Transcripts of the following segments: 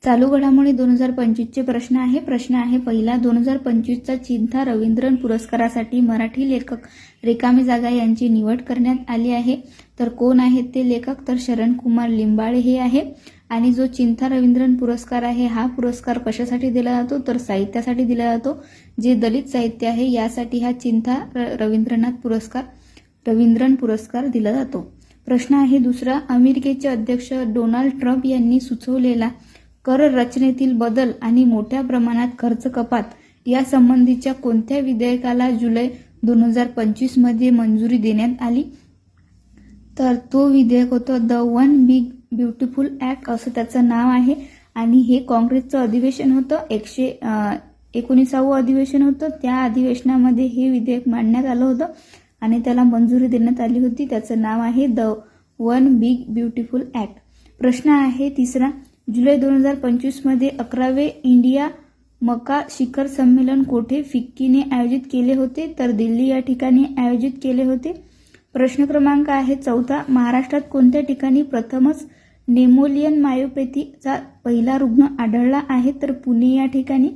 चालू घडामोडी 2025 चे प्रश्न आहे पहिला 2025 चा चिंथा रवींद्रन पुरस्कारासाठी मराठी लेखक रिकामी जागा यांची निवड करण्यात आली आहे। तर कोण आहेत ते लेखक? तर शरण कुमार लिंबाळे हे आहे। आणि जो चिंथा रवींद्रन पुरस्कार आहे हा पुरस्कार कशासाठी दिला जातो? तर साहित्यासाठी दिला जातो। जे दलित साहित्य आहे यासाठी हा चिंथा रवींद्रन पुरस्कार दिला जातो। प्रश्न आहे दुसरा, अमेरिकेचे अध्यक्ष डोनाल्ड ट्रम्प यांनी सुचवलेला कर रचनेतील बदल आणि मोठ्या प्रमाणात खर्च कपात या संबंधीच्या कोणत्या विधेयकाला जुलै 2025 मध्ये मंजुरी देण्यात आली? तर तो विधेयक होतं the one big beautiful act असं त्याचं नाव आहे। आणि हे काँग्रेसचं अधिवेशन होतं, 119वे अधिवेशन होतं। त्या अधिवेशनामध्ये हे विधेयक मांडण्यात आलं होतं आणि त्याला मंजुरी देण्यात आली होती। त्याचं नाव आहे the one big beautiful act. प्रश्न आहे तिसरा, जुलै 2025 मध्ये 11वे इंडिया मका शिखर संमेलन कोठे फिक्कीने आयोजित केले होते? तर दिल्ली या ठिकाणी आयोजित केले होते। प्रश्न क्रमांक आहे चौथा, महाराष्ट्रात कोणत्या ठिकाणी प्रथमच नेमोलियन मायोपॅथीचा पहिला रुग्ण आढळला आहे? तर पुणे या ठिकाणी।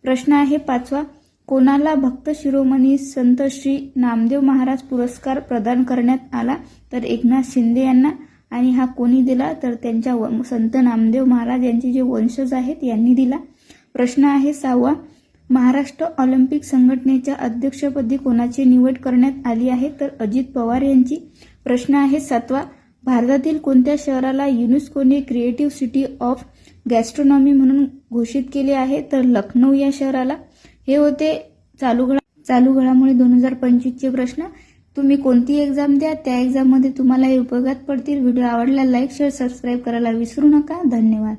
प्रश्न आहे पाचवा, कोणाला भक्त शिरोमणी संत श्री नामदेव महाराज पुरस्कार प्रदान करण्यात आला? तर एकनाथ शिंदे यांना। आणि हा कोणी दिला? तर त्यांच्या संत नामदेव महाराज यांचे जे वंशज आहेत यांनी दिला। प्रश्न आहे सहावा, महाराष्ट्र ऑलिम्पिक संघटनेच्या अध्यक्षपदी कोणाची निवड करण्यात आली आहे? तर अजित पवार यांची। प्रश्न आहे सातवा, भारतातील कोणत्या शहराला युनेस्कोने क्रिएटिव्ह सिटी ऑफ गॅस्ट्रोनॉमी म्हणून घोषित केले आहे? तर लखनौ या शहराला। हे होते चालू घडामोडी 2025 चे प्रश्न। तुम्ही कोणती एक्झाम द्या त्या एक्झाममध्ये तुम्हाला हे उपयोगात पडतील। व्हिडिओ आवडला लाईक शेअर सबस्क्राईब करायला विसरू नका। धन्यवाद।